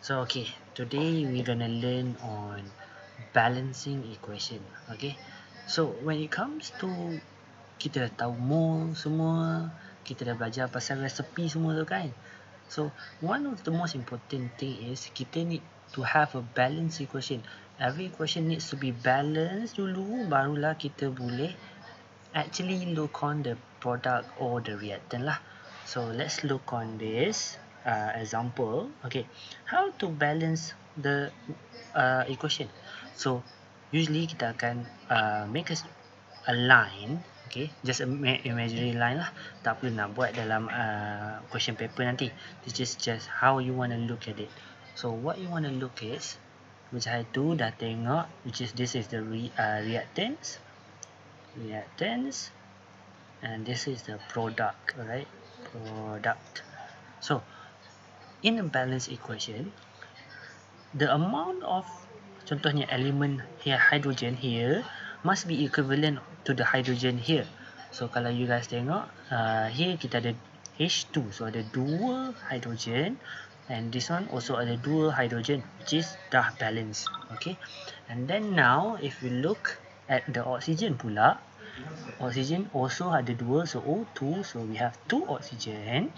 So okay, today we're gonna learn on balancing equation. Okay, so when it comes to kita dah tahu mole semua, kita dah belajar pasal resepi semua tu kan. So one of the most important thing is kita need to have a balanced equation. Every equation needs to be balanced dulu, barulah kita boleh actually look on the product or the reactant lah. So let's look on this example. Okay, how to balance the equation. So usually kita akan make a line. Okay, just a imaginary line lah. Tak perlu nak buat dalam question paper nanti. This is just how you want to look at it. So what you want to look is, which I do dah tengok, which is this is the reactants, and this is the product, right? Product. So in a balanced equation, the amount of contohnya element here, hydrogen here, must be equivalent to the hydrogen here. So kalau you guys tengok, here kita ada H2, so ada 2 hydrogen, and this one also ada 2 hydrogen, which is dah balance. Okay, and then now if you look at the oxygen pula, oxygen also ada 2, so O2, so we have 2 oxygen,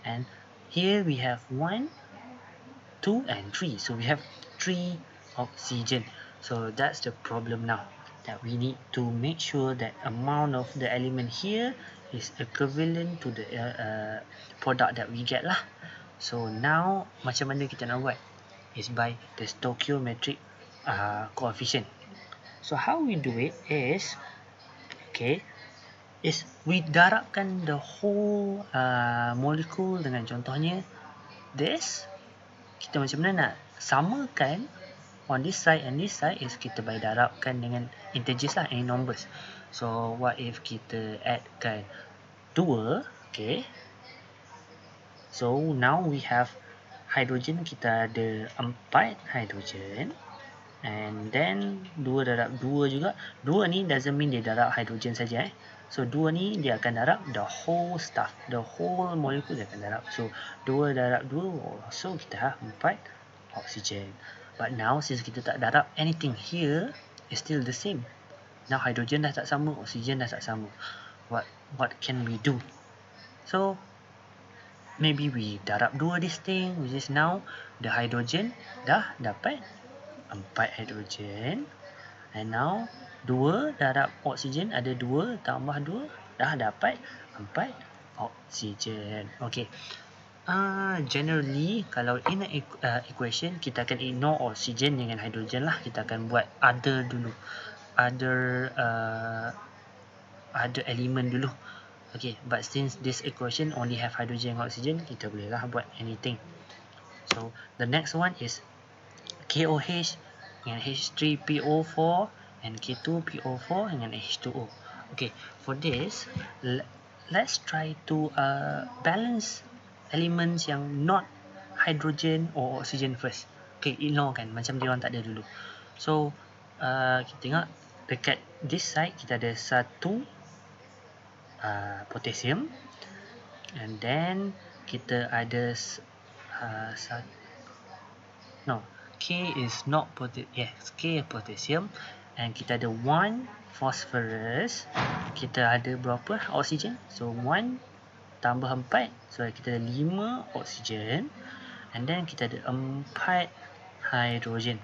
and here we have 1, 2 and 3, so we have 3 oxygen. So that's the problem now, that we need to make sure that amount of the element here is equivalent to the product that we get lah. So now macam mana kita nak buat is by the stoichiometric coefficient. So how we do it is, okay, is we darabkan the whole molecule dengan contohnya this. Kita macam mana nak samakan on this side and this side is kita by darabkan dengan integers lah, any numbers. So what if kita addkan 2, okay, so now we have hydrogen, kita ada 4 hydrogen, and then 2 darab 2 juga. 2 ni doesn't mean dia darab hydrogen saja So 2 ni dia akan darab the whole stuff, the whole molecule dia akan darab. So 2 darab 2, so kita have 4 oxygen. But now since kita tak darab anything here, it's still the same. Now hydrogen dah tak sama, oxygen dah tak sama. What can we do? So maybe we darab 2 this thing, which is now the hydrogen dah dapat 4 hydrogen, and now 2 darab oksigen ada 2 tambah 2 dah dapat 4 oksigen. Okay, generally kalau in a equation kita akan ignore oksigen dengan hydrogen lah, kita akan buat other dulu, other element dulu. Okay, but since this equation only have hydrogen and oxygen, kita boleh lah buat anything. So the next one is KOH dengan H3PO4 and K2PO4 dengan H2O. Okay, for this, let's try to balance elements yang not hydrogen or oxygen first. Okay, ignore kan, macam dia orang tak ada dulu. So kita tengok dekat this side kita ada 1 potassium, and then kita ada K is not K potassium, and kita ada 1 phosphorus, kita ada berapa oksigen, so 1 tambah 4, so kita ada 5 oksigen, and then kita ada 4 hydrogen.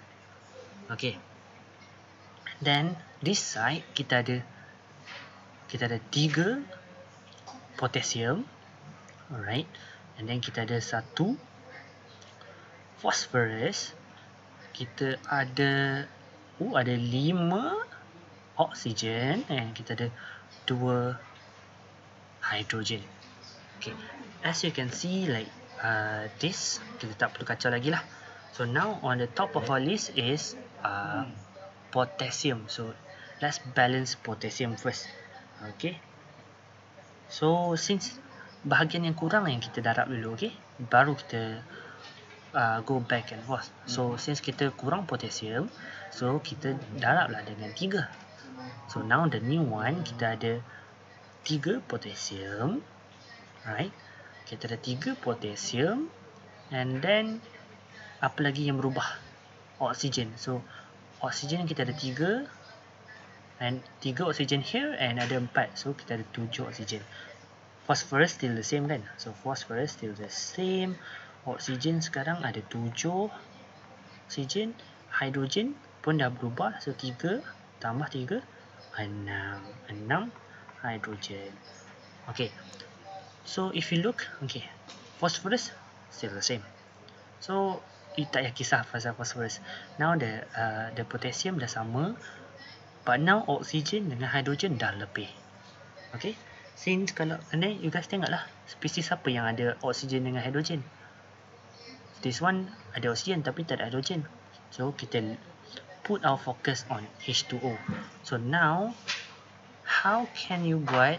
Okay, then this side kita ada 3 potassium, alright, and then kita ada 1 phosphorus, kita ada 5 oksigen, and kita ada 2 hydrogen. Okay, as you can see, like this, kita tak perlu kacau lagi lah. So now on the top of our list is potassium. So let's balance potassium first. Okay, so since bahagian yang kurang yang kita darab dulu, okay, baru kita go back and forth. So since kita kurang potassium, so kita darablah dengan 3. So now the new one, kita ada 3 potassium, right? Kita ada 3 potassium, and then apa lagi yang berubah? Oksigen. So oksigen kita ada 3, and 3 oksigen here, and ada 4, so kita ada 7 oksigen. Phosphorus still the same kan? So phosphorus still the same. Oksigen sekarang ada 7 oksigen. Hidrogen pun dah berubah, so 3 tambah 3, 6 hidrogen. Okay, so if you look, okay, phosphorus still the same. So tak payah kisah pasal phosphorus. Now the potassium dah sama, but now oksigen dengan hidrogen dah lebih. Okay, since kalau, and then you guys tengoklah spesies apa yang ada oksigen dengan hidrogen. This one ada oksigen tapi tak ada hidrogen. So kita put our focus on H2O. So now how can you buat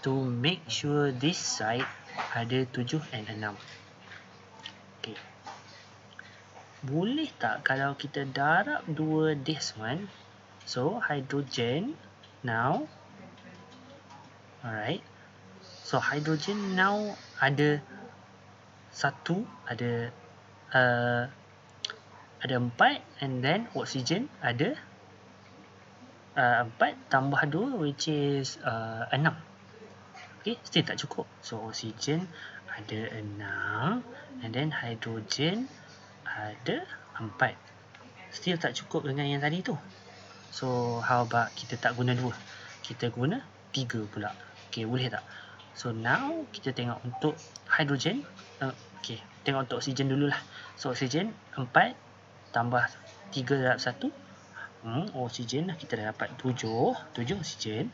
to make sure this side ada 7 and 6? Okay, boleh tak kalau kita darab 2 this one, so hydrogen now, alright, so hydrogen now ada 1, ada 4, and then oxygen ada 4 tambah 2 which is 6. Okay, still tak cukup. So oxygen ada 6, and then hydrogen ada 4. Still tak cukup dengan yang tadi tu. So how about kita tak guna 2, kita guna 3 pula. Okay, boleh tak? So now kita tengok untuk hydrogen. Okay, tengok untuk oksigen dululah. So oksigen 4 tambah 3 darab 1, oksigen kita dah dapat 7 oksigen.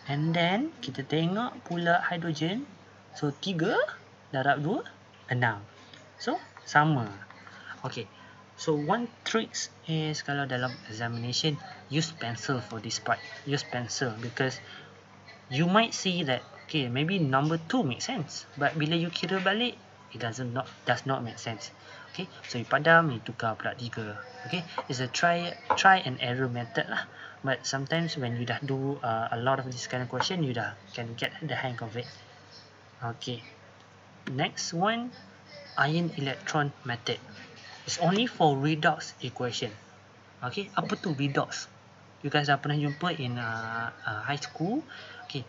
And then kita tengok pula hydrogen, so 3 darab 2, 6. So sama. Okay, so one tricks is kalau dalam examination, use pencil for this part. Use pencil because you might see that, okay, maybe number 2 makes sense, but bila you kira balik, it does not make sense. Okay, so you padam, you tukar pula 3. Okay, it's a try and error method lah. But sometimes when you dah do a lot of this kind of question, you dah can get the hang of it. Okay, next one, ion electron method. It's only for redox equation. Okay, apa tu redox? You guys dah pernah jumpa in high school. Okay,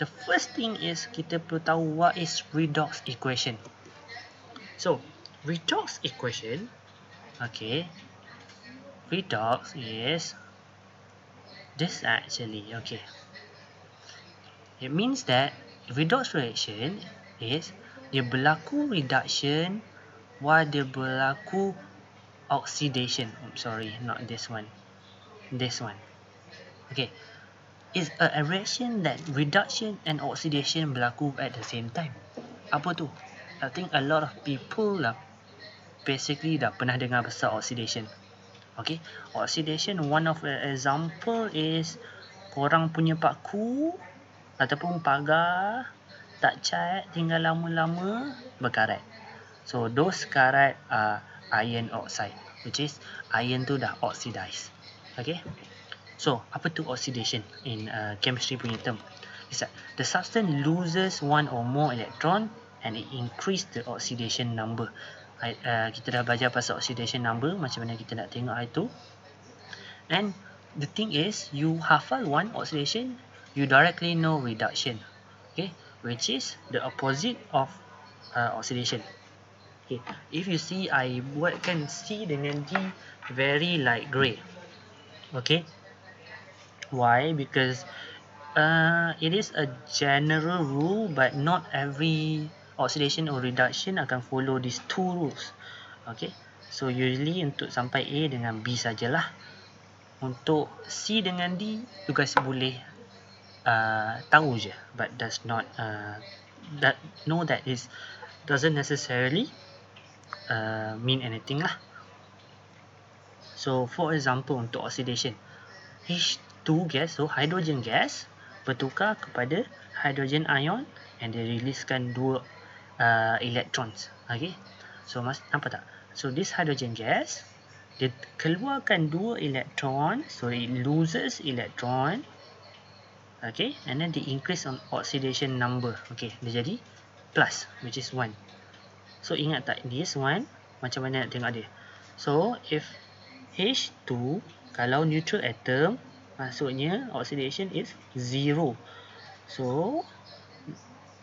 the first thing is kita perlu tahu what is redox equation. So redox equation, okay, redox is this actually. Okay, it means that redox reaction is dia berlaku reduction while dia berlaku oxidation. Sorry, not this one. This one. Okay, it's a reaction that reduction and oxidation berlaku at the same time. Apa tu? I think a lot of people lah basically dah pernah dengar pasal oxidation. Okay, oxidation, one of the example is korang punya paku ataupun pagar tak cat, tinggal lama-lama berkarat. So those karat are iron oxide, which is iron tu dah oxidize. Okay, so apa tu oxidation in chemistry punya term? Is that the substance loses one or more electron and it increase the oxidation number. Kita dah belajar pasal oxidation number, macam mana kita nak tengok itu. And the thing is, you hafal one oxidation, you directly know reduction. Okay, which is the opposite of oxidation. Okay, if you see, I buatkan C dengan D very light grey. Okay, why? Because it is a general rule, but not every oxidation or reduction akan follow these two rules. Okay, so usually untuk sampai A dengan B sajalah. Untuk C dengan D, you guys boleh tahu je, but does not that is doesn't necessarily mean anything lah. So for example, untuk oxidation, H2 gas, so hydrogen gas bertukar kepada hydrogen ion and dia releasekan 2 electrons. Okay, so nampak tak? So this hydrogen gas, dia keluarkan 2 electron, so it loses electron. Okay, and then they increase on oxidation number. Okay, dia jadi plus, which is 1. So ingat tak, this one Macam mana nak tengok dia? So, if H2, kalau neutral atom, maksudnya oxidation is 0. So,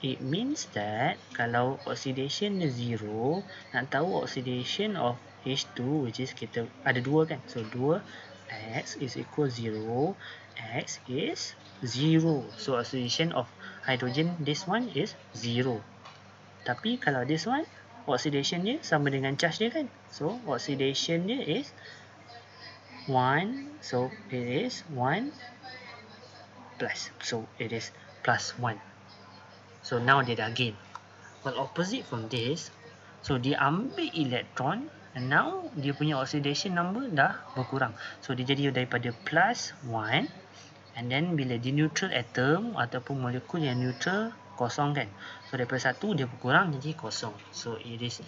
it means that kalau oxidation is 0, nak tahu oxidation of H2, which is kita ada 2 kan? So, 2 X is equal 0, X is 0. So, oxidation of hydrogen, this one is 0. Tapi kalau this one, oxidation dia sama dengan charge dia kan? So, oxidation dia is 1. So, it is 1 plus. So, it is plus 1. So, now dia dah gain. Well, opposite from this, so dia ambil elektron, and now dia punya oxidation number dah berkurang. So, dia jadi daripada plus 1, and then bila di neutral atom ataupun molekul yang neutral, kosong kan. So, daripada 1 dia berkurang jadi kosong. So, it is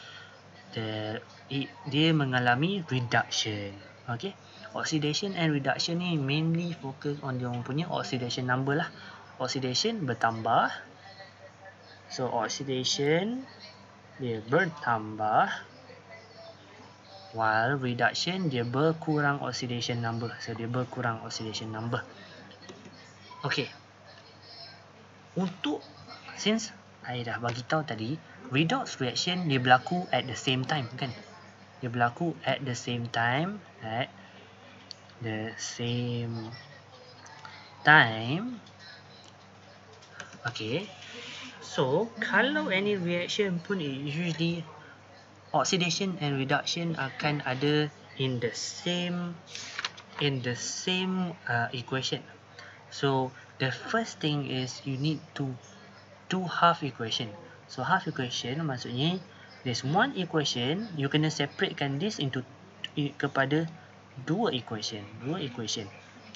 dia mengalami reduction. Okay. Oxidation and reduction ni mainly focus on dia punya oxidation number lah. Oxidation bertambah. So, oxidation dia bertambah, while reduction dia berkurang oxidation number. So, dia berkurang oxidation number. Okay. Untuk, since I dah bagi tahu tadi, redox reaction dia berlaku at the same time kan? Dia berlaku at the same time, Okay. So, kalau any reaction pun usually oxidation and reduction akan ada in the same equation. So, the first thing is you need to do half equation. So, half equation maksudnya there's one equation, you kena separatekan this into kepada dua equation.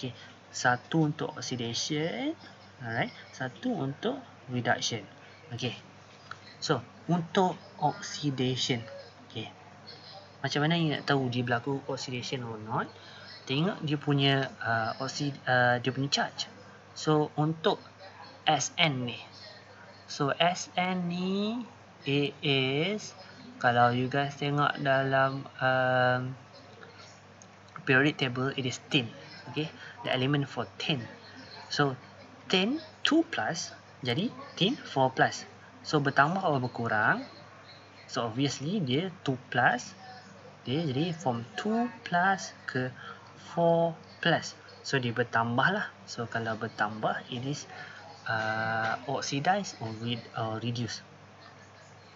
Okay. Satu untuk oxidation, alright. Satu untuk reduction. Okay. So, untuk oxidation, okay. Macam mana you nak tahu dia berlaku oxidation or not? Tengok dia punya dia punya charge. So, untuk Sn ni. So, Sn ni it is, kalau you guys tengok dalam periodic table, it is 10. Okay, the element for 10. So, 10 2 plus jadi 10 4 plus. So, bertambah atau berkurang. So, obviously dia 2 plus, dia jadi from 2 plus ke 4 plus. So, dia bertambah lah. So, kalau bertambah, it is oxidize or reduce.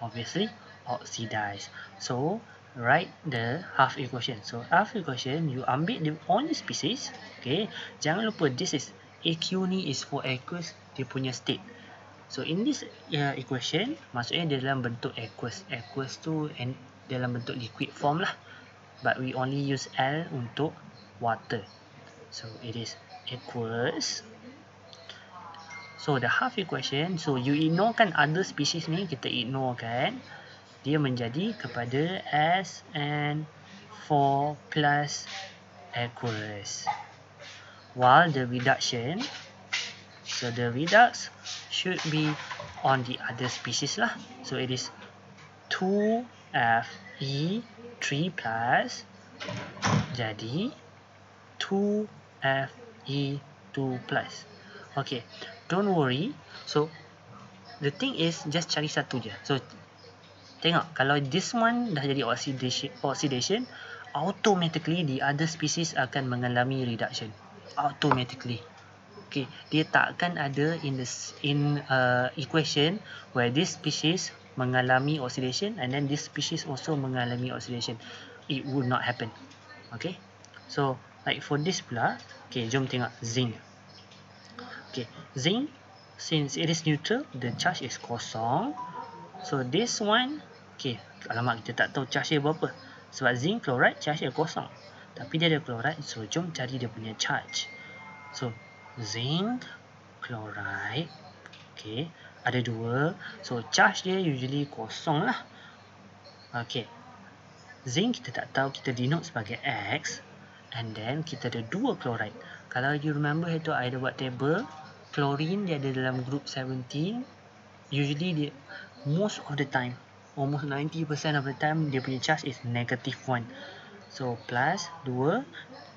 Obviously, oxidize. So, write the half equation. So, half equation, you ambil the only species. Okay, jangan lupa this is AQ ni is for aqueous, dia punya state. So, in this equation, maksudnya dia dalam bentuk aqueous. Aqueous tu dalam bentuk liquid form lah. But we only use L untuk water. So, it is aqueous. So, the half equation, so you ignore kan other species ni, kita ignore kan. Dia menjadi kepada SN4 plus aqueous. While the reduction, so the redox should be on the other species lah. So, it is 2Fe3 plus jadi 2Fe2 plus. Okay, don't worry. So, the thing is just cari satu je. So, tengok kalau this one dah jadi oxidation, automatically the other species akan mengalami reduction. Automatically. Okay, dia takkan ada in equation where this species mengalami oxidation and then this species also mengalami oxidation. It would not happen. Okay, so like for this pula, okay, jom tengok zinc. Okay, zinc, since it is neutral, the charge is kosong. So this one, okay, alamak, kita tak tahu charge dia berapa. Sebab zinc chloride charge dia kosong, tapi dia ada chloride. So jom cari dia punya charge. So zinc chloride, okay, ada dua. So charge dia usually kosong lah. Okay, zinc kita tak tahu, kita denote sebagai X. And then kita ada dua chloride. Kalau you remember itu I ada buat table, chlorine dia ada dalam group 17. Usually dia most of the time almost 90% of the time dia punya charge is -1. So plus 2,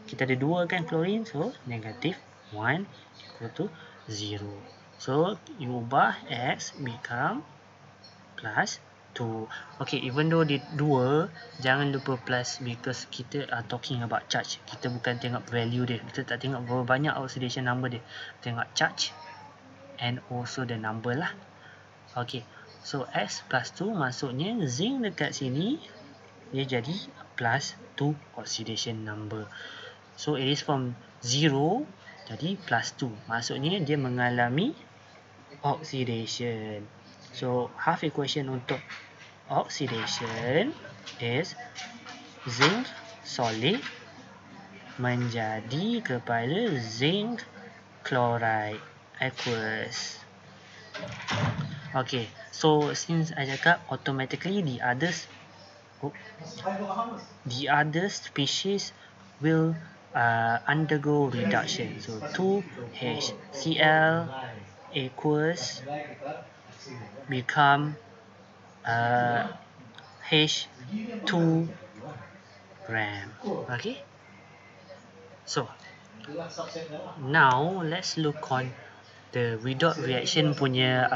kita ada 2 kan chlorine, so -1 equal to 0. So you ubah X become plus 2. Okay, even though dia 2, jangan lupa plus because kita are talking about charge. Kita bukan tengok value dia. Kita tak tengok berapa banyak oxidation number dia. Tengok charge and also the number lah. Okay, so X plus 2 maksudnya zinc dekat sini dia jadi plus 2 oxidation number. So it is from 0 jadi plus 2. Maksudnya dia mengalami oxidation. So half equation untuk oxidation is zinc solid menjadi kepada zinc chloride aqueous. Okay, so since I cakap automatically the other species will undergo reduction. So 2HCl aqueous become H2 gram. Okay, so now let's look on the redox reaction punya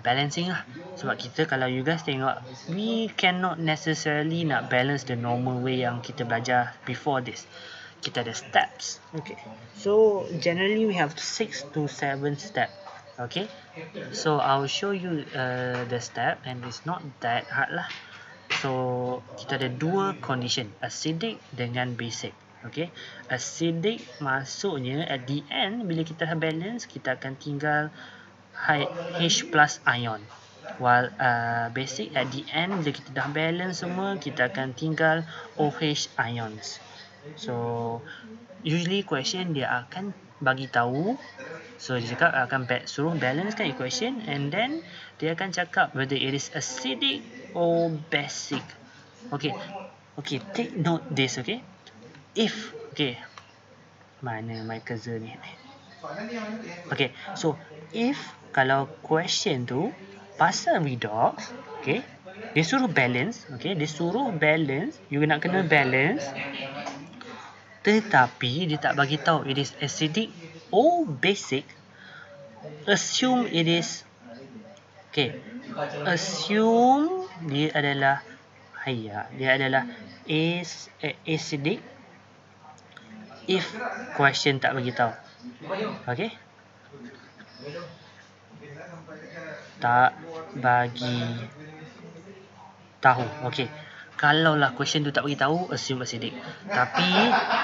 balancing lah. Sebab kita, kalau you guys tengok, we cannot necessarily nak balance the normal way yang kita belajar before this. Kita ada steps. Okay, so generally we have 6 to 7 step. Okay, so I'll show you the step and it's not that hard lah. So kita ada dua condition, acidic dengan basic. Okay, acidic maksudnya at the end bila kita balance, kita akan tinggal H plus ion, while basic at the end bila kita dah balance semua, kita akan tinggal OH ions. So usually question dia akan bagi tahu, so dia cakap akan suruh balance kan equation, and then dia akan cakap whether it is acidic or basic. Okay, take note this. Okay, if, okay, mana my cursor ni? Okay, so if kalau question tu pasal redox, okay, dia suruh balance, okay, dia suruh balance, you nak kena balance, tetapi dia tak bagi tahu it is acidic or basic, assume it is, okay, assume dia adalah acidic if question tak bagi tahu. Okay, tak bagi tahu. Okay, kalaulah question tu tak bagi tahu, assume acidic. Tapi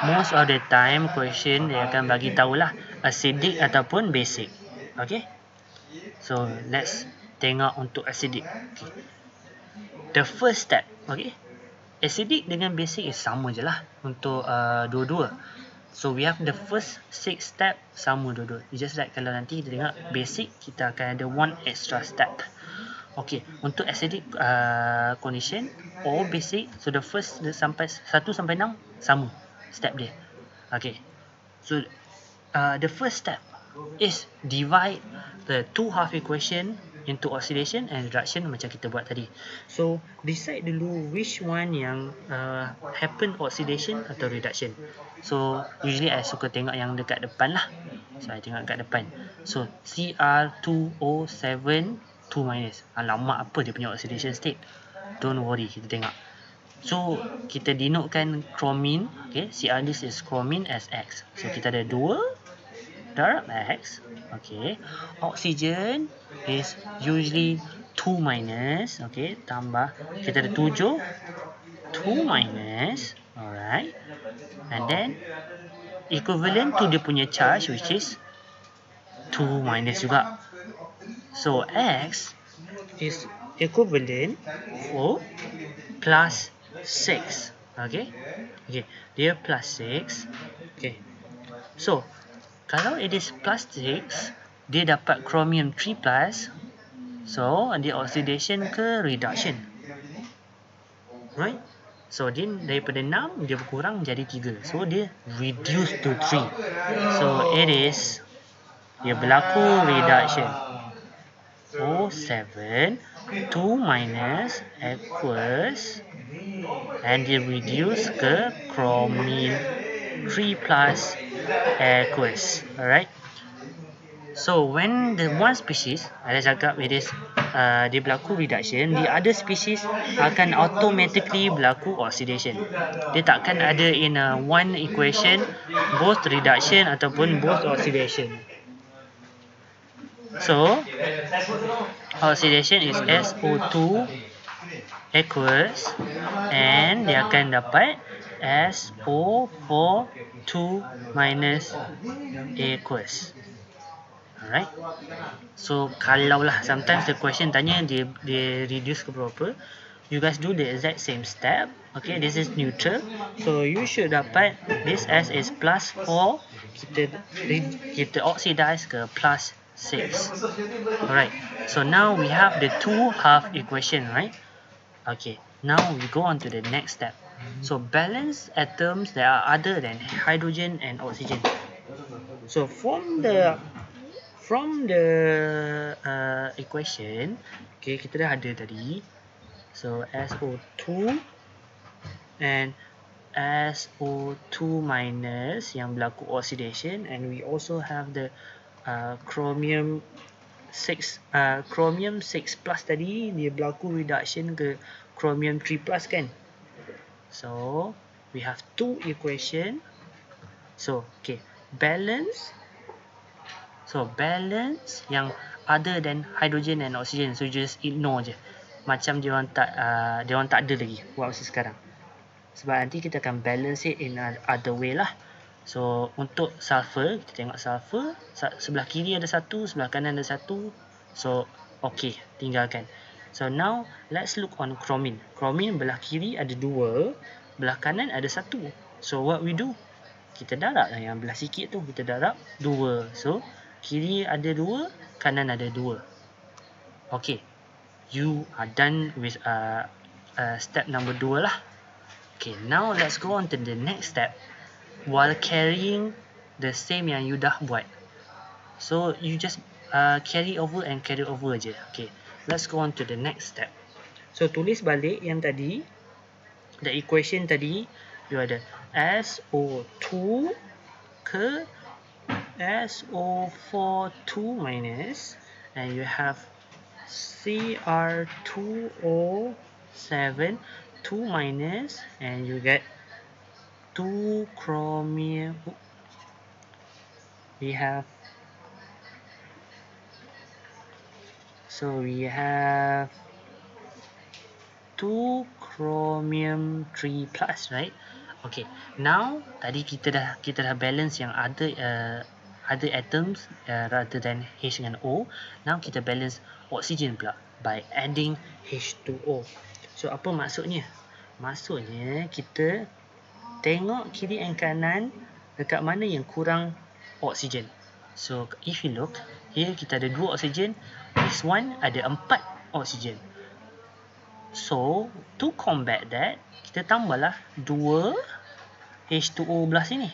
most of the time question dia akan bagi tahulah acidic ataupun basic. Okay, so let's tengok untuk acidic. Okay, the first step, okay, acidic dengan basic sama je lah untuk dua-dua. So we have the first 6 step sama dua-dua. Just like kalau nanti kita tengok basic, kita akan ada one extra step. Okay, untuk acidic condition or basic, so the first 1 sampai 6 sama step dia. Okay, so the first step is divide the two half equation into oxidation and reduction macam kita buat tadi. So decide dulu which one yang happen oxidation atau reduction. So usually I suka tengok yang dekat depan lah. So I tengok dekat depan. So Cr2O7 2-. Alamak, apa dia punya oxidation state? Don't worry, kita tengok. So kita denotekan chromin, okay, Cr this is chromin as X. So kita ada 2 darab X. Okay, oxygen is usually 2-, okay, tambah kita ada 7 2-, alright, and then equivalent to dia punya charge which is 2- juga. So X is equivalent for plus 6. Okay, dia plus 6. Okay, so kalau it is plus 6, dia dapat chromium 3+, so dia oxidation ke reduction, right? So dia daripada 6 dia berkurang jadi 3, so dia reduce to 3. So it is, dia berlaku reduction. SO7 2 minus aqueous, and dia reduce ke chromium 3 plus aqueous. Alright. So when the one species ada cakap it is dia berlaku reduction, the other species akan automatically berlaku oxidation. Dia takkan ada in one equation both reduction ataupun both oxidation. So oxidation is SO2 aqueous, and dia akan dapat SO4 2 minus aqueous. Alright. So kalau lah sometimes the question tanya dia reduce ke berapa, you guys do the exact same step. Okay, this is neutral, so you should dapat this S is plus 4, kita oxidize ke plus 6. Alright, so now we have the two half equation, right? Okay, now we go on to the next step. So balance atoms that are other than hydrogen and oxygen. So from the equation, okay, kita dah ada tadi. So SO2 and SO2 minus yang berlaku oxidation, and we also have the chromium 6 plus tadi dia berlaku reduction ke chromium 3 plus kan. So we have two equation. So okay, balance. So balance yang other than hydrogen and oxygen, so just ignore je, macam dia orang tak ada lagi buat masa sekarang, sebab nanti kita akan balance it in other way lah. So untuk sulfur, kita tengok sulfur sebelah kiri ada satu, sebelah kanan ada satu, so okay, tinggalkan. So now let's look on chromium. Chromium belah kiri ada dua, belah kanan ada satu. So what we do, kita darab lah yang belah sikit tu, kita darab dua. So kiri ada dua, kanan ada dua. Okay, you are done with step number 2 lah. Okay, now let's go on to the next step while carrying the same yang you dah buat. So you just carry over je. Okay, let's go on to the next step. So tulis balik yang tadi, the equation tadi, you ada SO2 ke SO4 2 minus, and you have Cr2O7 2 minus, and you get 2 chromium. We have 2 chromium 3 plus, right? Okay, now tadi kita dah balance yang other atoms rather than H dengan O. Now kita balance oxygen pula by adding H2O. So apa maksudnya? Maksudnya kita tengok kiri dan kanan dekat mana yang kurang oksigen. So if you look here, kita ada 2 oksigen, this one ada 4 oksigen. So to combat that, kita tambahlah 2 H2O belah sini.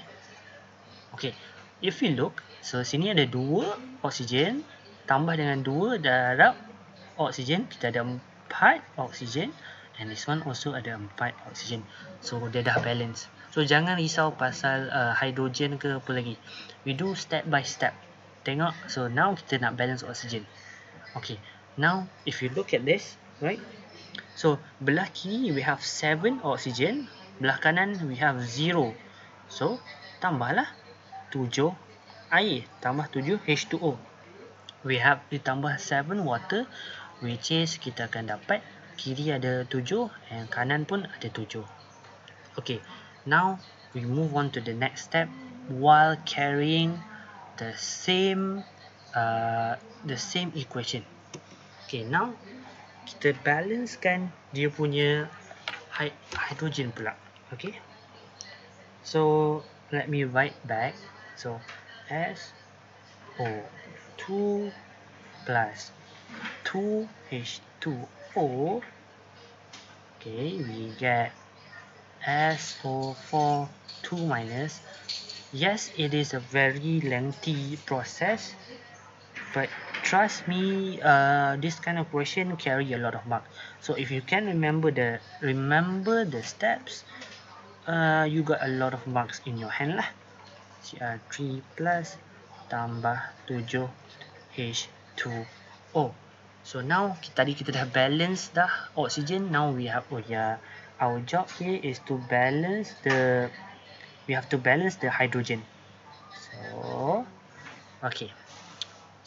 Okay, if you look, so sini ada 2 oksigen tambah dengan 2 darab oksigen, kita ada 4 oksigen, and this one also ada 4 oksigen. So dia dah balance. So jangan risau pasal hydrogen ke apa lagi. We do step by step. Tengok, so now kita nak balance oksigen. Okay, now if you look at this, right? So belah kiri we have 7 oksigen, belah kanan we have 0. So tambahlah 7 air tambah 7 H2O. We have ditambah 7 water, which is kita akan dapat kiri ada 7 and kanan pun ada 7. Okay, now we move on to the next step while carrying the same equation. Okay, now kita balancekan dia punya hydrogen pula. Okay, so let me write back. So SO2 plus 2H2O. Okay, we get SO4 2 minus. Yes, it is a very lengthy process, but trust me, this kind of question carry a lot of marks. So if you can remember the steps, you got a lot of marks in your hand lah. Cr3 plus tambah 7 H2O. So now tadi kita dah balance dah oxygen. Now we have our job here is to balance the hydrogen. So okay.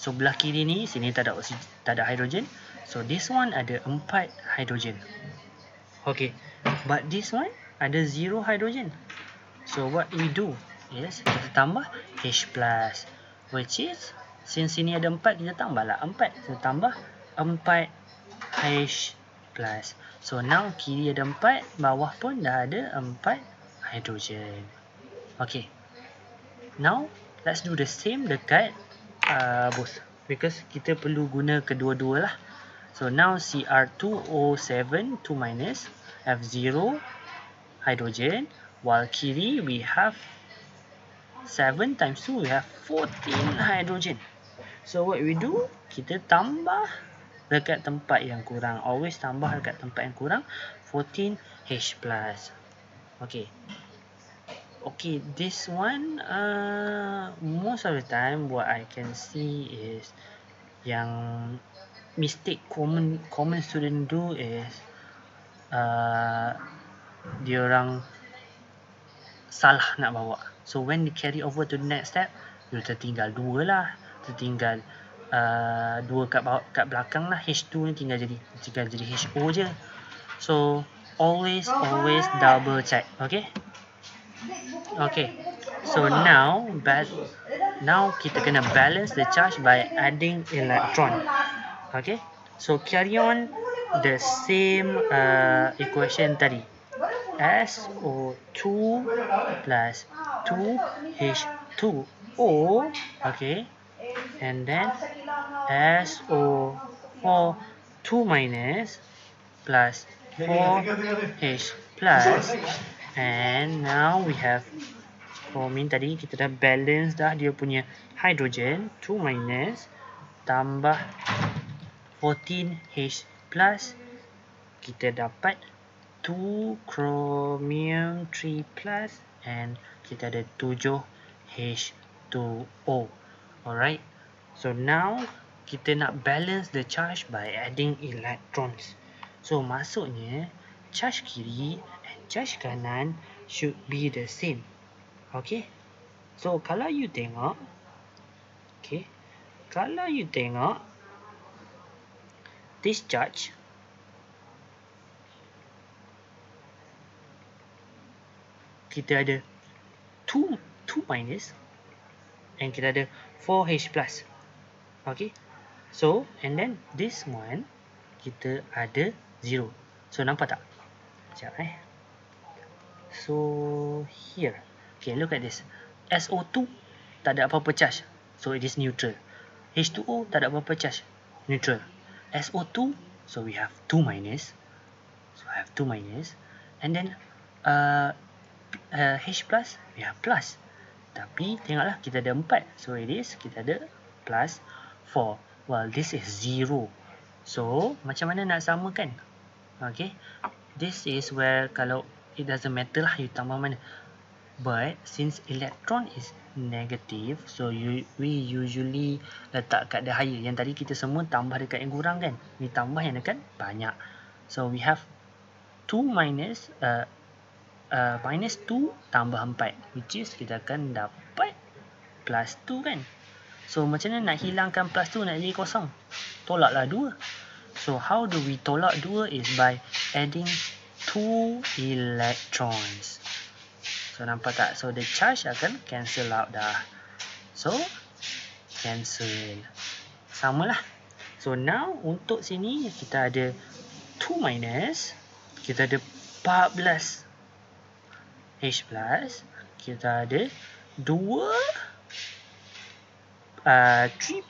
So belah kiri ni sini tak ada hydrogen. So this one ada 4 hydrogen. Okay. But this one ada 0 hydrogen. So what we do is kita tambah H+, which is since sini ada 4, kita tambahlah 4. So tambah 4 H+. So now kiri ada 4, bawah pun dah ada 4 hydrogen. Okay. Now let's do the same dekat both, because kita perlu guna kedua-dua lah. So now Cr2O7 2 minus have 0 hydrogen, while kiri we have 7 times 2 we have 14 hydrogen. So what we do, kita tambah dekat tempat yang kurang. Always tambah dekat tempat yang kurang. 14 H+. Okay. Okay, this one most of the time what I can see is yang mistake common student do is diorang salah nak bawa. So when they carry over to the next step, you tertinggal 2 lah. Tertinggal 2 kat belakang lah. H2 ni tinggal jadi HO je. So always double check. Okay. Okay. So now kita kena balance the charge by adding electron. Okay. So carry on the same equation tadi. SO2 plus 2H2O. Okay. And then SO4 2 minus plus 4H plus. And now we have bromine tadi kita dah balance dah dia punya hydrogen. 2 minus tambah 14H plus, kita dapat 2 chromium 3 plus, and kita ada 7 H2O. Alright. So now kita nak balance the charge by adding electrons. So maksudnya charge kiri and charge kanan should be the same. Okay. So kalau you tengok, this charge kita ada 2 minus and kita ada 4H plus. Okay. So and then this one kita ada 0. So nampak tak? Sekejap So here, okay, look at this. SO2 tak ada apa-apa charge, so it is neutral. H2O tak ada apa-apa charge, neutral. SO2, so we have 2 minus. And then H plus, we have plus. Tapi tengoklah kita ada 4, so it is kita ada plus 4. Well, this is 0. So macam mana nak samakan? Okay, this is where kalau it doesn't matter lah you tambah mana. But since electron is negative, so we usually letak kat the higher. Yang tadi kita semua tambah dekat yang kurang kan, ni tambah yang dekat banyak. So we have 2 minus minus 2 tambah 4, which is kita akan dapat plus 2 kan. So macam mana nak hilangkan plus 2, nak jadi kosong? Tolaklah 2. So how do we tolak 2 is by adding 2 electrons. So nampak tak? So the charge akan cancel out dah. So cancel. Samalah. So now untuk sini kita ada 2 minus, kita ada 14 H plus, kita ada 3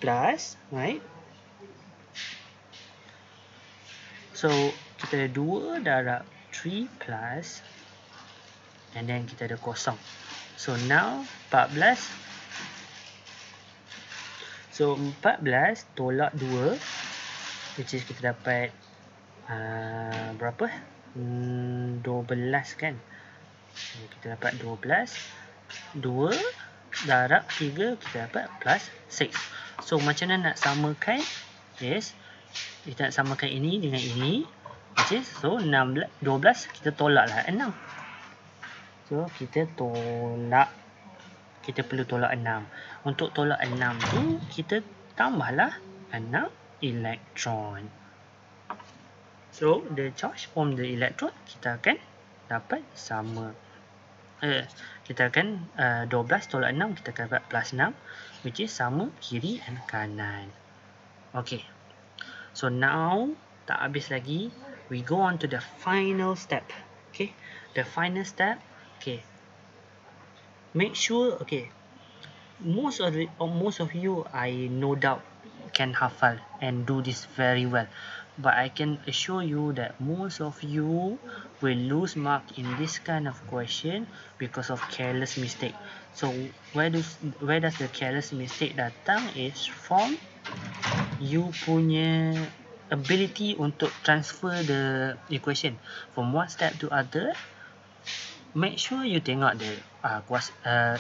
plus, right? So kita ada 2 darab 3 plus, and then kita ada kosong. So now 14. So 14 tolak 2, which is kita dapat berapa? 12 kan. Kita dapat 12. 2 darab 3 kita dapat plus 6. So macam mana nak samakan? Yes, kita nak samakan ini dengan ini, which is so 12 kita tolak lah 6. So kita perlu tolak 6. Untuk tolak 6 tu kita tambahlah 6 elektron. So the charge from the electron kita akan dapat sama. Kita akan 12 tolak 6 kita akan dapat plus 6, which is sama kiri dan kanan. Okay, so now tak habis lagi, we go on to the final step. Okay, the final step. Okay, make sure, okay, most of you, I no doubt can hafal and do this very well, but I can assure you that most of you will lose mark in this kind of question because of careless mistake. So where does the careless mistake datang is from you punya ability untuk transfer the equation from one step to other. Make sure you tengok the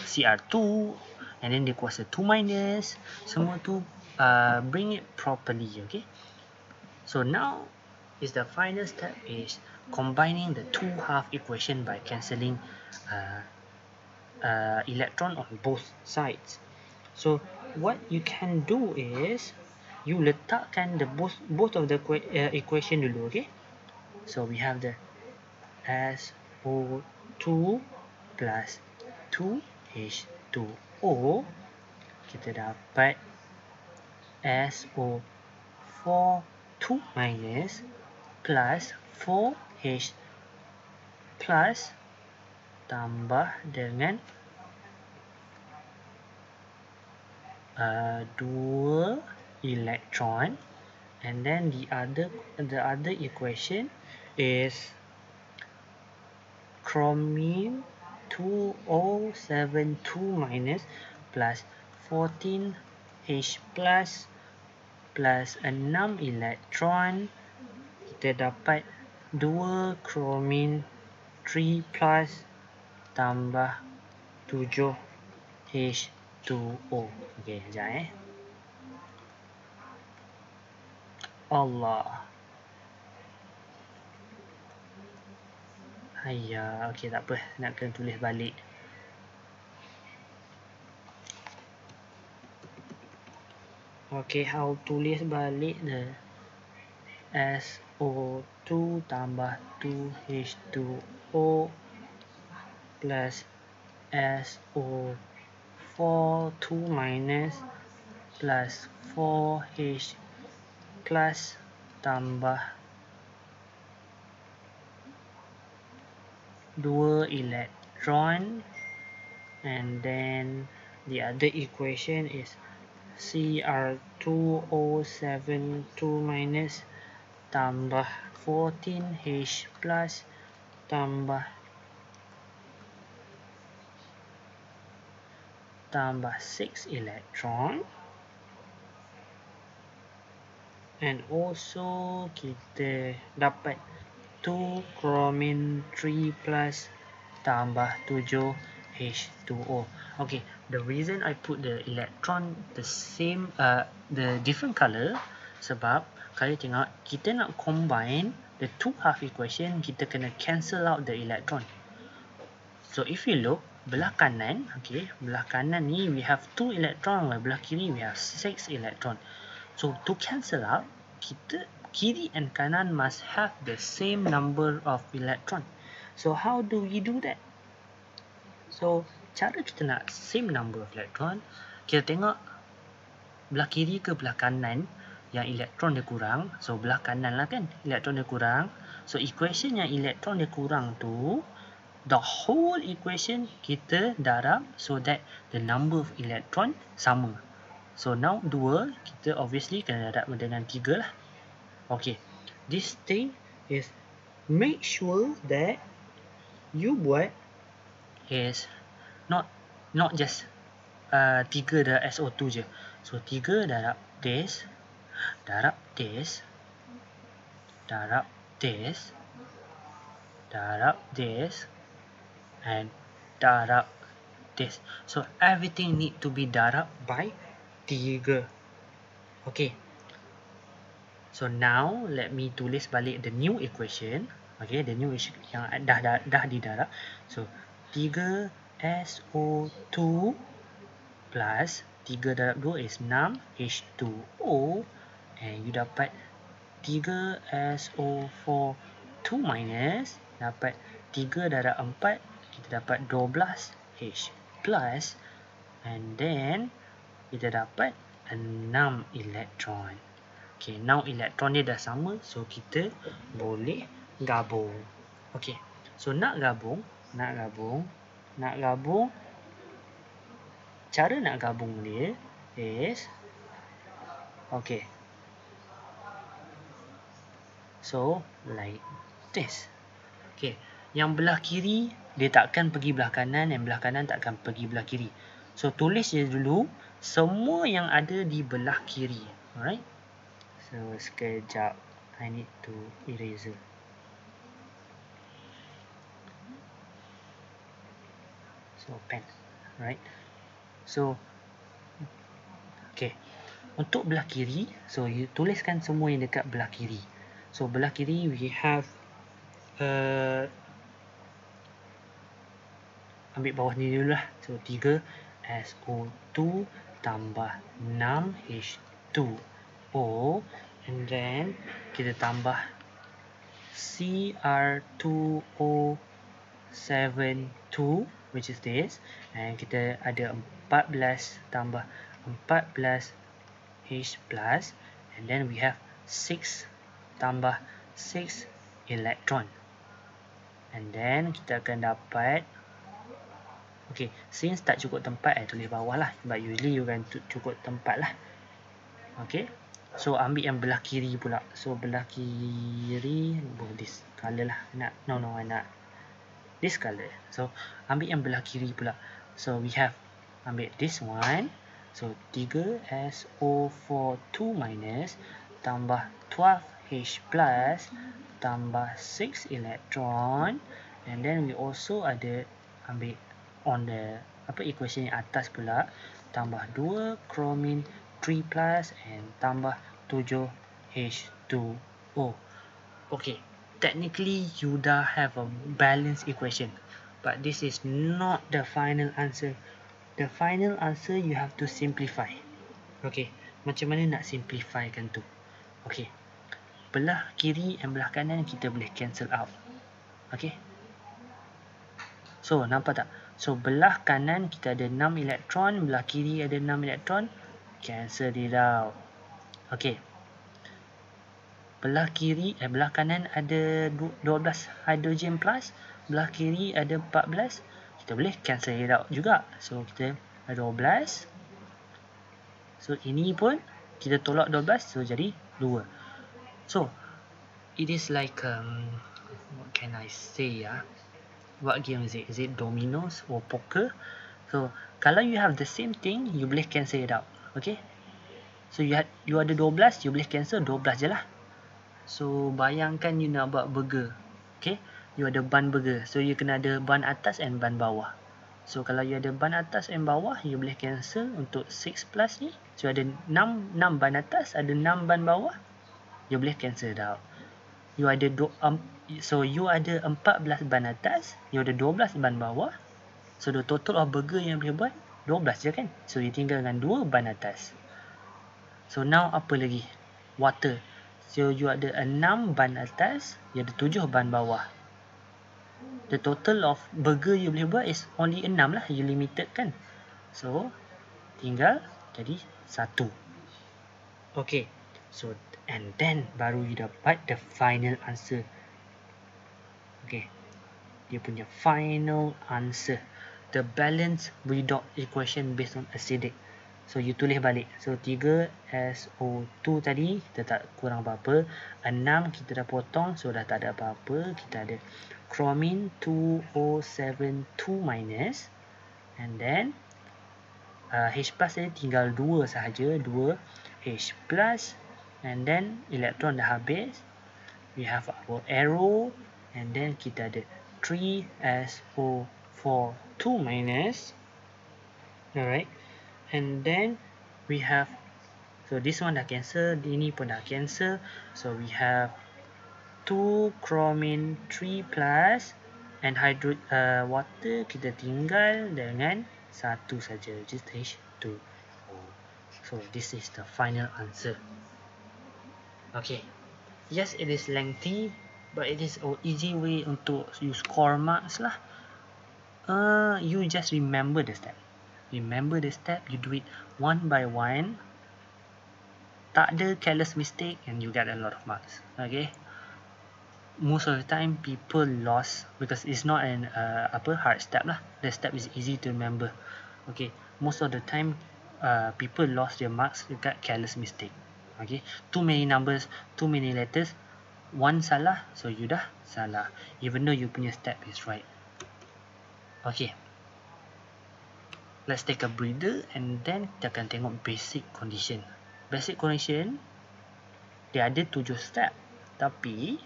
CR2 and then the kuasa 2 minus, semua tu bring it properly. Okay, so now is the final step is combining the two half equation by cancelling electron on both sides. So what you can do is you letakkan the both of the equation dulu. Okay, so we have the SO2 plus 2H2O, kita dapat SO4 2 minus plus 4H plus tambah dengan 2 electron, and then the other equation is chromium 2072 minus plus 14H plus 6 elektron, kita dapat 2 chromium 3 plus tambah 7H2O. Okey, sekejap Allah. Ayah, okey tak apa, nak kena tulis balik. Okay, how tulis balik the SO2 tambah 2H2O plus SO4 2 minus plus 4H plus tambah 2 electron, and then the other equation is CR2072 minus tambah 14H plus tambah 6 electron, and also kita dapat 2 chromium 3 plus tambah 7H2O. Okay, the reason I put the electron the same the different color sebab kalau tengok kita nak combine the two half equation, kita kena cancel out the electron. So if you look belah kanan, okay, belah kanan ni we have 2 electron, belah kiri we have 6 electron. So to cancel out, kita kiri and kanan must have the same number of electron. So how do we do that? So cara kita nak same number of electron, kita tengok belah kiri ke belah kanan yang elektron dia kurang. So belah kanan lah kan, elektron dia kurang. So equation yang elektron dia kurang tu, the whole equation kita darab so that the number of electron sama. So now 2, kita obviously kena darab dengan 3 lah. Okay, this thing is make sure that you buat is not just 3 dah SO2 je. So 3 darab this, darab this, darab this, darab this, and darab this. So everything need to be darab by 3. Okay. So now let me tulis balik the new equation. Okay, the new equation yang dah didarab. So 3SO2 plus 3 darab 2 is 6 H2O, and you dapat 3SO4 2 minus, dapat 3 darab 4, kita dapat 12 H plus, and then kita dapat 6 elektron. Okay, now elektron dia dah sama, so kita boleh gabung. Okay, so nak gabung, cara nak gabung dia is, okay, so like this. Okay, yang belah kiri dia takkan pergi belah kanan, yang belah kanan takkan pergi belah kiri. So tulis je dulu semua yang ada di belah kiri. Alright. So sekejap, I need to eraser. So pen, right? So okay, untuk belah kiri, so you tuliskan semua yang dekat belah kiri. So belah kiri we have ambil bawah ni dulu lah. So 3SO2 tambah 6H2O, and then kita tambah Cr2O72, which is this, and kita ada 14 tambah 14 H plus, and then we have 6 tambah 6 elektron, and then kita akan dapat, okay, since tak cukup tempat, I tulis bawah lah, but usually you can cukup tempat lah. Okay, so ambil yang belah kiri pula. So belah kiri, this color lah. No, I nak this color. So ambil yang belah kiri pula. So we have, ambil this one. So 3SO4 2 minus tambah 12H plus tambah 6 elektron, and then we also ada ambil on the equation yang atas pula, tambah 2 chromin 3 plus and tambah 7 H2O. Okay, technically you dah have a balanced equation, but this is not the final answer. The final answer you have to simplify. Okay, macam mana nak simplifykan tu? Okay, belah kiri dan belah kanan kita boleh cancel out. Okay, so nampak tak? So belah kanan kita ada 6 elektron, belah kiri ada 6 elektron, cancel it out. Okay, belah kanan ada 12 hydrogen plus, belah kiri ada 14, kita boleh cancel it out juga. So kita ada 12, so ini pun kita tolak 12, so jadi 2. So it is like what can I say ya? What game is it? Is it dominoes or poker? So kalau you have the same thing, you boleh cancel it out. Okay, so you ada 12, you boleh cancel 12 je lah. So bayangkan you nak buat burger. Okay, you ada bun burger, so you kena ada bun atas and bun bawah. So kalau you ada bun atas and bawah, you boleh cancel untuk 6 plus ni. So ada 6 bun atas, ada 6 bun bawah, you boleh cancel it out. You ada so you ada 14 ban atas, you ada 12 ban bawah. So the total of burger yang boleh buat 12 je kan. So you tinggal dengan 2 ban atas. So now apa lagi? Water. So you ada 6 ban atas, you ada 7 ban bawah. The total of burger you boleh buat is only 6 lah, you limited kan. So tinggal jadi 1. Okay, so and then baru you dapat the final answer. Okay, dia punya final answer, the balanced redox equation based on acidic. So you tulis balik. So 3SO2 tadi kita tak kurang apa-apa, 6 kita dah potong, so dah tak ada apa-apa. Kita ada chromin 2O72 minus, and then H plus ni tinggal 2 sahaja, 2 H plus, and then elektron dah habis. We have our arrow, and then kita ada 3SO4 2 minus. Alright, and then we have, so this one dah cancel, ini pun dah cancel, so we have 2 chromin 3 plus, and water kita tinggal dengan satu saja, just H2O. So this is the final answer. Okay, yes, it is lengthy, but it is an easy way untuk you score marks lah. You just remember the step. Remember the step, you do it one by one. Tak ada careless mistake and you get a lot of marks. Okay. Most of the time people lost because it's not an hard step lah. The step is easy to remember. Okay. Most of the time people lost their marks dekat careless mistake. Okay. Too many numbers, too many letters. One salah, so you dah salah. Even though you punya step is right. Okay. Let's take a breather and then kita akan tengok basic condition. Basic condition, dia ada 7 step. Tapi,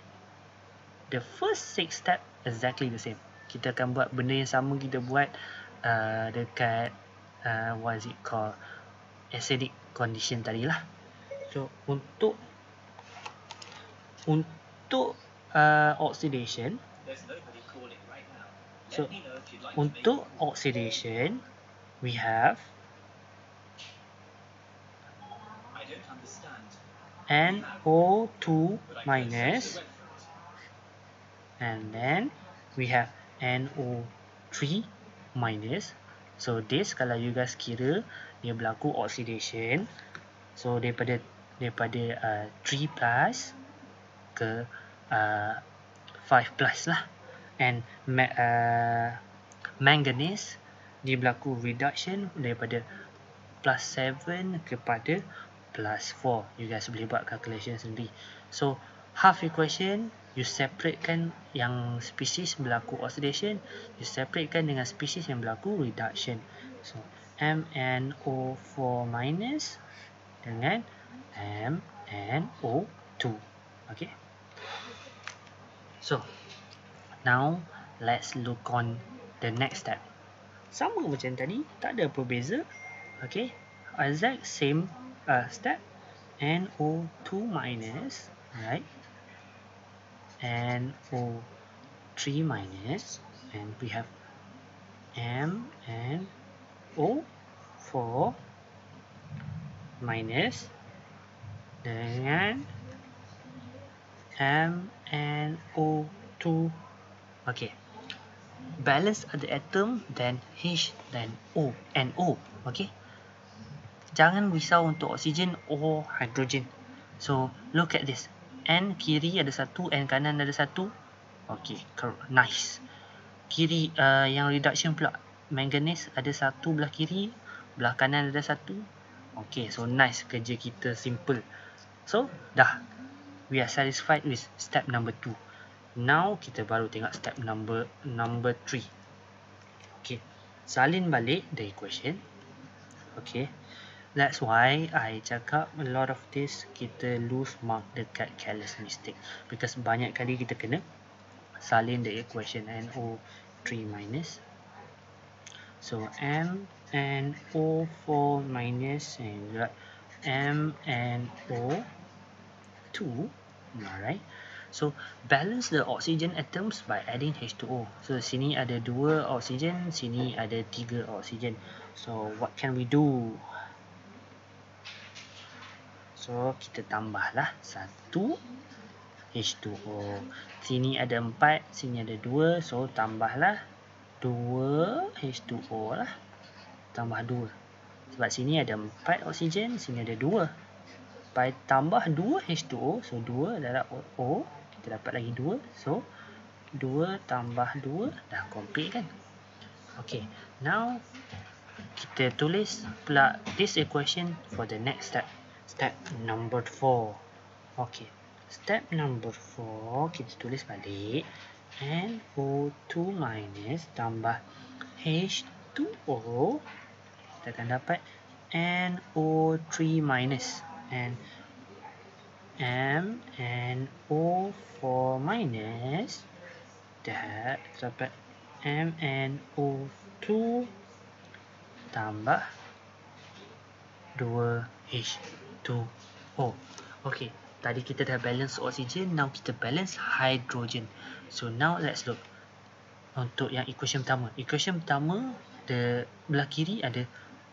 the first 6 step exactly the same. Kita akan buat benda yang sama kita buat dekat what is it called, acidic condition tadi lah. So, untuk oxidation, so untuk oxidation we have NO2 minus, and then we have NO3 minus. So this, kalau you guys kira dia berlaku oxidation, so daripada 3 plus ke 5 plus lah. And manganese dia berlaku reduction daripada plus 7 kepada plus 4. You guys boleh buat calculation sendiri. So half equation, you separatekan yang species berlaku oxidation, you separatekan dengan species yang berlaku reduction. So MnO4 minus dengan MnO2. Okay. So now let's look on the next step. Sama macam tadi, tak ada apa beza. Okay, exact same step. NO2 minus, right? NO3 minus, and we have MnO4 minus dengan MnO2. Okay, balance the atom, then H, then O, NO. Okay, jangan risau untuk oksigen or hydrogen. So look at this, N kiri ada satu, N kanan ada satu. Okay, nice. Kiri yang reduction pula, manganese ada satu belah kiri, belah kanan ada satu. Okay, so nice, kerja kita simple. So dah, we are satisfied with step number 2. Now kita baru tengok step number 3. Okay, salin balik the equation. Okay, that's why I cakap a lot of this kita lose mark dekat careless mistake, because banyak kali kita kena salin the equation. NO3 minus, so MnO4 minus and MnO2. Alright, so balance the oxygen atoms by adding H2O. So sini ada 2 oksigen, sini ada 3 oksigen. So what can we do? So kita tambahlah 1 H2O. Sini ada 4, sini ada 2, so tambahlah 2 H2O lah. Tambah 2. Sebab sini ada 4 oksigen, sini ada 2. Tambah 2 H2O, so 2 darab O, kita dapat lagi 2, so 2 tambah 2 dah complete kan. Okay, now kita tulis pula this equation for the next step, step number 4. Okay, step number 4 kita tulis balik, NO2 minus tambah H2O kita akan dapat NO3 minus, and MnO4 minus, that dapat MnO2 tambah 2H2O. Okay, tadi kita dah balance oxygen, now kita balance hydrogen. So now let's look untuk yang equation pertama. Equation pertama, belah kiri ada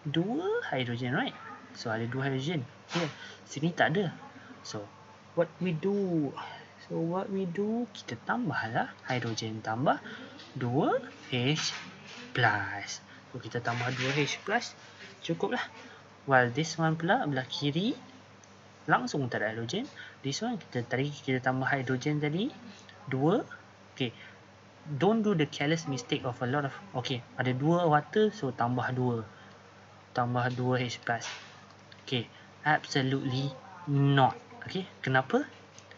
2 hydrogen, right? So ada 2 hydrogen. Here, sini tak ada. So what we do? Kita tambahlah hydrogen tambah 2H plus. So kita tambah 2H plus, cukup lah. While this one pula belah kiri langsung tak ada hydrogen. This one kita tambah hydrogen tadi 2. Okay, don't do the careless mistake of a lot of, okay, ada 2 water, so tambah 2H plus. Okay, absolutely not. Okay, kenapa?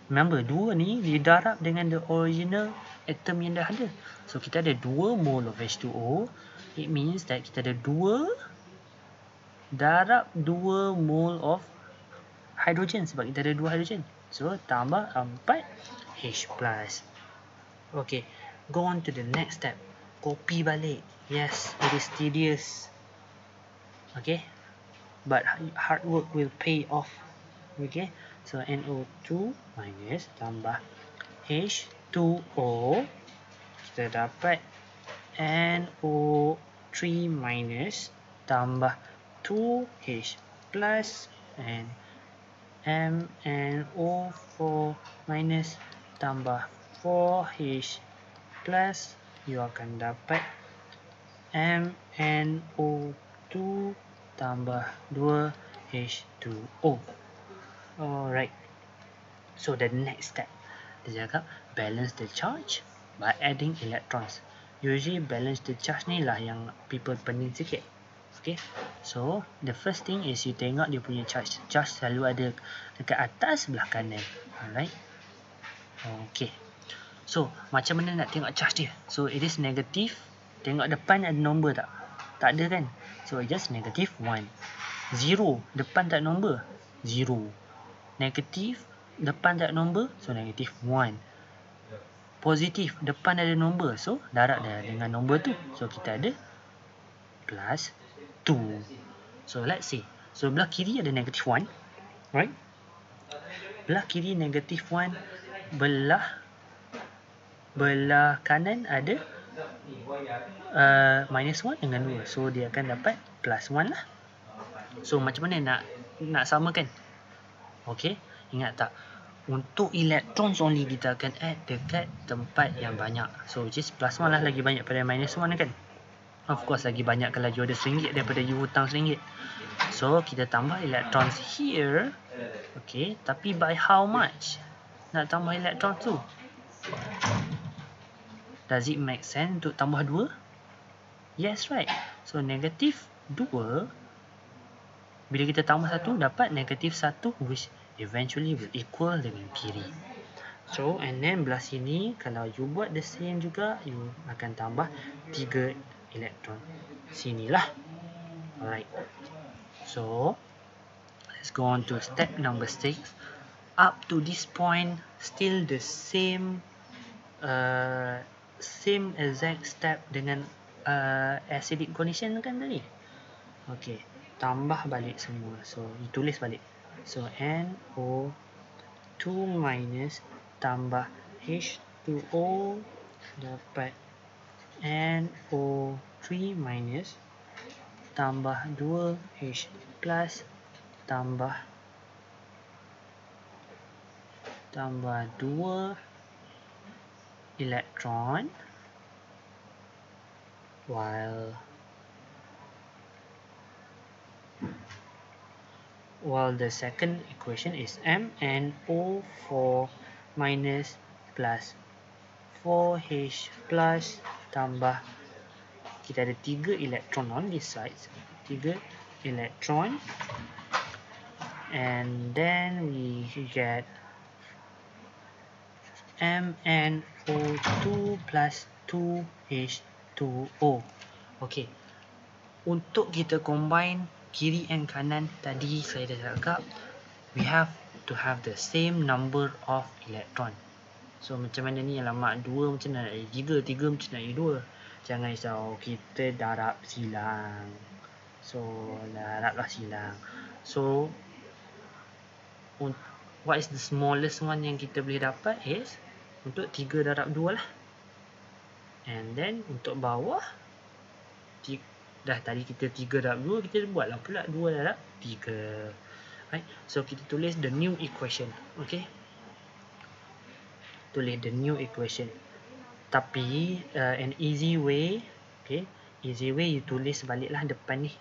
Remember, 2 ni didarab dengan the original atom yang dah ada. So kita ada 2 mole of H2O. It means that kita ada 2 darab 2 mole of hydrogen, sebab kita ada 2 hydrogen. So tambah 4H plus. Okay, go on to the next step. Copy balik. Yes, it is tedious. Okay, but hard work will pay off. Okay, so NO2 minus tambah H2O, kita dapat NO3 minus tambah 2H plus, and MnO4 minus tambah 4H plus, you akan dapat MnO2 tambah 2H2O. Alright, so the next step, dia cakap balance the charge by adding electrons. Usually balance the charge ni lah yang people pening sikit. Okay, so the first thing is you tengok dia punya charge. Charge selalu ada dekat atas belah kanan. Alright, okay, so macam mana nak tengok charge dia? So it is negative. Tengok depan ada nombor tak? Tak ada kan? So just negative 1. 0, depan tak ada nombor, 0. Negatif, depan tak ada nombor, so negatif 1. Positif, depan ada nombor, so darab dah dengan nombor tu. So kita ada plus 2. So let's see. So belah kiri ada negatif 1, right? Belah kiri negatif 1, belah kanan ada minus 1 dengan 2. So dia akan dapat plus 1 lah. So macam mana nak samakan? Okay, ingat tak? Untuk electrons only kita akan add dekat tempat yang banyak. So just plus 1 lah, lagi banyak pada minus 1 kan? Of course lagi banyak kalau you ada RM1 daripada you hutang RM1. So kita tambah electrons here. Okay, tapi by how much nak tambah electrons tu? Does it make sense untuk tambah 2? Yes, right. So negatif 2, bila kita tambah 1 dapat negatif 1, which eventually will equal dengan kiri. So and then belah sini kalau you buat the same juga, you akan tambah 3 elektron sinilah. Alright, so let's go on to step number 6. Up to this point still the same exact step dengan acidic condition kan tadi. Okay, tambah balik semua. So ditulis balik. So NO2 minus tambah H2O dapat NO3 minus tambah 2H plus tambah 2 elektron, while the second equation is MnO4 minus plus 4H plus tambah, kita ada 3 elektron on this side, 3 elektron, and then we get MnO2 plus 2H2O. Okay, untuk kita combine kiri and kanan tadi saya dah cakap, we have to have the same number of electron. So macam mana ni, alamak 2 macam nak jadi 3, 3 macam nak jadi 2. Jangan risau, kita darab silang. So darablah silang. So what is the smallest one yang kita boleh dapat is untuk 3 darab 2 lah. And then untuk bawah, dah tadi kita 3 darab 2, kita buatlah pula 2 darab 3. Right? So kita tulis the new equation. Okay, tulis the new equation. Tapi an easy way, okay, easy way you tulis baliklah depan ni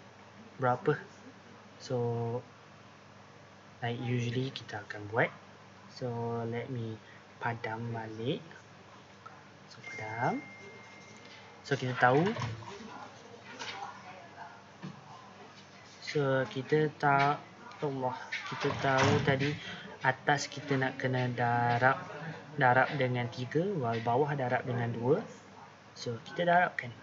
berapa. So like usually kita akan buat. So let me padam balik. So padam. So kita tahu. So kita kita tahu tadi atas kita nak kena darab dengan 3, while bawah darab dengan 2. So kita darabkan.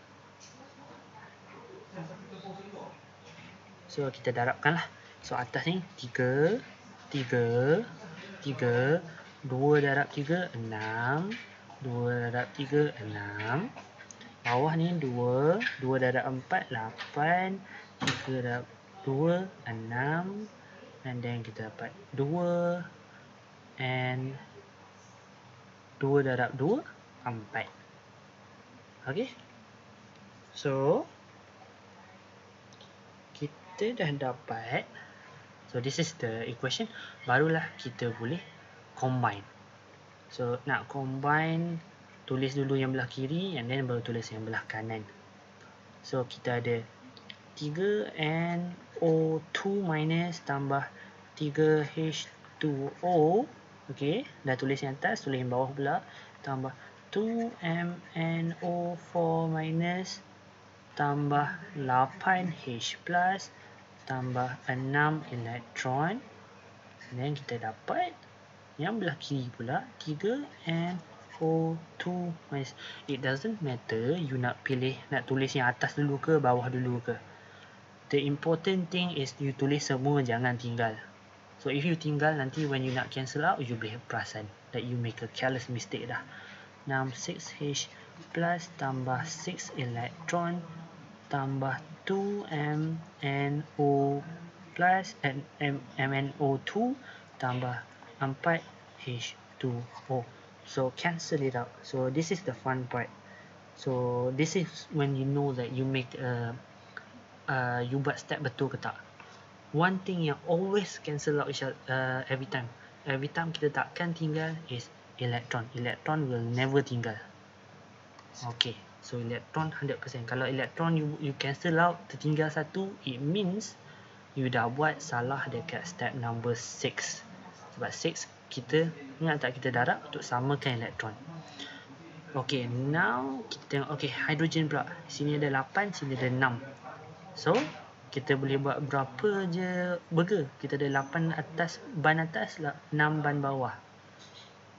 So kita darabkanlah. So atas ni 3, 3, 3, 2 darab 3, 6, 2 darab 3, 6. Bawah ni 2, 2 darab 4, 8, 3 darab 2, 6. And then kita dapat 2 and 2 darab 2, 4. Okay. So kita dah dapat. So this is the equation. Barulah kita boleh combine. So nak combine, tulis dulu yang belah kiri and then baru tulis yang belah kanan. So kita ada 3NO2 minus tambah 3H2O. Okay, dah tulis yang atas, tulis yang bawah pula. Tambah 2MNO4 minus tambah 8H plus tambah 6 elektron. Dan kita dapat yang belah kiri pula 3NO2 minus. It doesn't matter you nak tulis yang atas dulu ke bawah dulu ke. The important thing is you tulis semua, jangan tinggal. So if you tinggal, nanti when you nak cancel out, you boleh perasan that you make a careless mistake dah. 6H plus tambah 6 elektron tambah 2MNO plus MNO2 tambah 4H2O. So cancel it out. So this is the fun part. So this is when you know that you make you buat step betul ke tak. One thing yang always cancel out every time kita takkan tinggal is electron. Electron will never tinggal. Okay, so electron 100%. Kalau electron you cancel out, tertinggal satu, it means you dah buat salah dekat step number 6. Sebab 6 kita ingat tak, kita darab untuk samakan elektron. Okay, now kita tengok. Okay, hidrogen pula. Sini ada 8, sini ada 6. So kita boleh buat berapa je burger. Kita ada 8 ban atas, 6 ban bawah.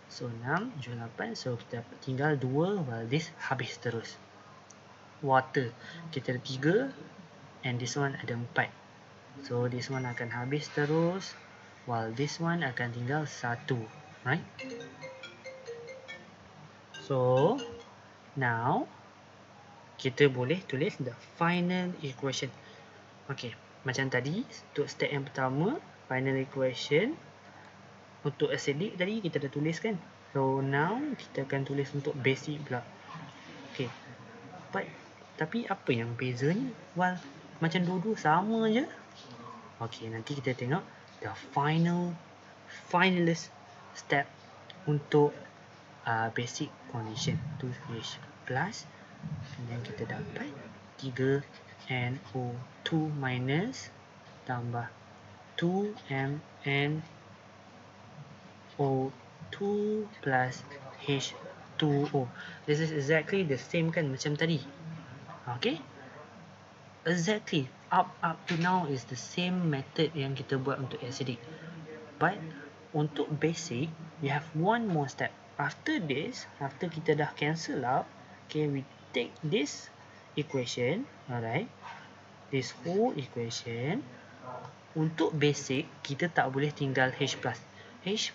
So 6 jual 8. So kita tinggal 2, while this habis terus. Water, kita ada 3 and this one ada 4. So this one akan habis terus, while this one akan tinggal 1. Right? So now kita boleh tulis the final equation. Okay, macam tadi untuk step yang pertama, final equation. Untuk acidic tadi kita dah tulis kan. So now kita akan tulis untuk basic pula. Okay, tapi apa yang bezanya? Well, macam dua-dua sama je. Okay, nanti kita tengok the finalist step untuk basic condition. 2H plus, dan kita dapat 3NO2 minus tambah 2MnO2 plus H2O. This is exactly the same kan macam tadi. Okay, exactly up to now is the same method yang kita buat untuk acidic. But untuk basic, we have one more step. After this, after kita dah cancel out, okay, we take this equation, alright, this whole equation. Untuk basic, kita tak boleh tinggal H+. H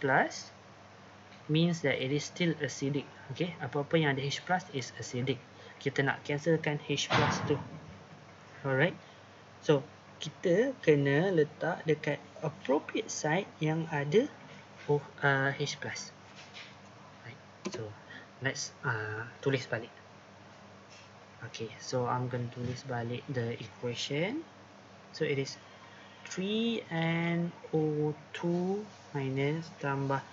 plus means that it is still acidic. Okay, apa-apa yang ada H plus is acidic. Kita nak cancelkan H plus tu. Alright. So, kita kena letak dekat appropriate side yang ada H plus. Right. So, let's tulis balik. Okay, so I'm going to tulis balik the equation. So, it is 3NO2 minus tambah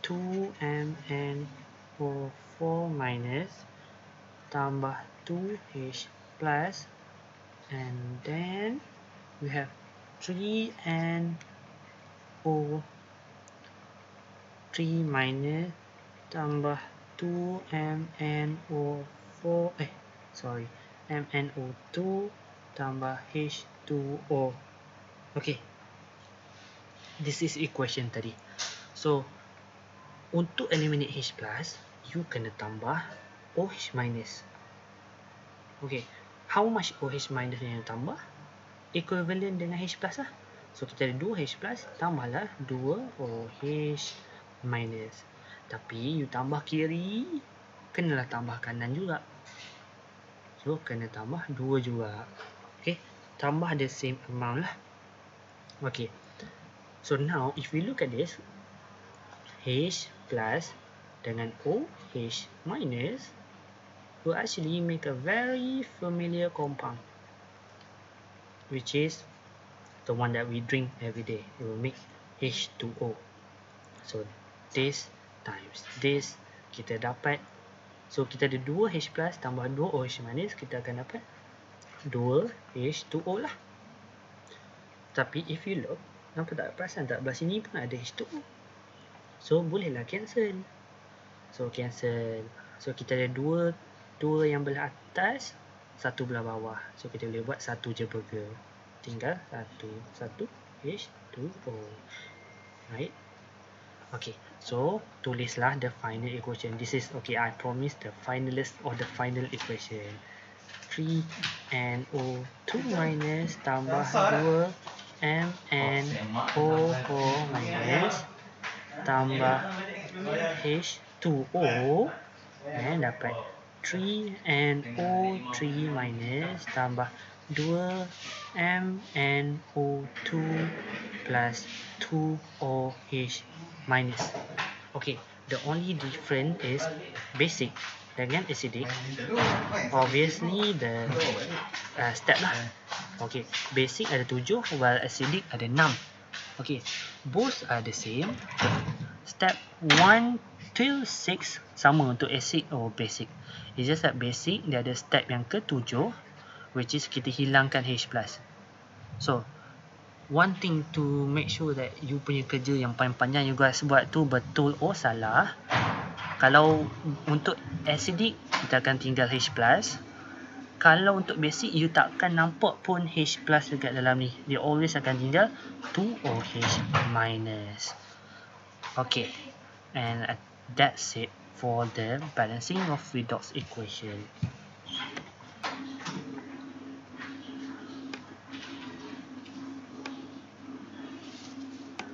2MnO4 minus tambah 2H plus, and then we have 3NO3 minus tambah 2MnO4 MnO2 tambah H2O. Okay, this is equation tadi. So, untuk eliminate H plus, you kena tambah OH minus. Okay, how much OH minus yang tambah? Equivalent dengan H plus lah. So, kita ada 2H plus, tambahlah 2OH minus. Tapi, you tambah kiri, kenalah tambah kanan juga. So, kena tambah 2 juga. Okay, tambah the same amount lah. Okay, so now if we look at this, H plus dengan OH minus will actually make a very familiar compound, which is the one that we drink every day. It will make H2O. So this times this, kita dapat, so kita ada 2H plus tambah 2OH minus, kita akan dapat 2H2O lah. Tapi if you look, nampak tak, perasan tak, belah sini pun ada H2O. So bolehlah cancel. So cancel. So kita ada dua yang belah atas, satu belah bawah. So kita boleh buat satu je burger. Tinggal satu H2O. Right? Okay. So tulislah the final equation. This is, okay, I promise the finalist or the final equation. 3NO2 minus tambah 2MnO4 minus tambah H2O, dan dapat 3NO3 minus tambah 2MnO2 plus 2OH minus. Okay, the only difference is basic dengan acidic. Obviously the step lah. Okay, basic ada 7 while acidic ada 6. Okay, both are the same. Step 1 till 6 sama untuk acid or basic. It's just that basic dia ada step yang ke-7, which is kita hilangkan H+. So, one thing to make sure that you punya kerja yang paling panjang you guys buat tu betul or salah. Kalau untuk acidic, kita akan tinggal H+. Kalau untuk basic, you takkan nampak pun H+ dekat dalam ni. Dia always akan tinggal 2OH minus. Okay, and that's it for the balancing of redox equation.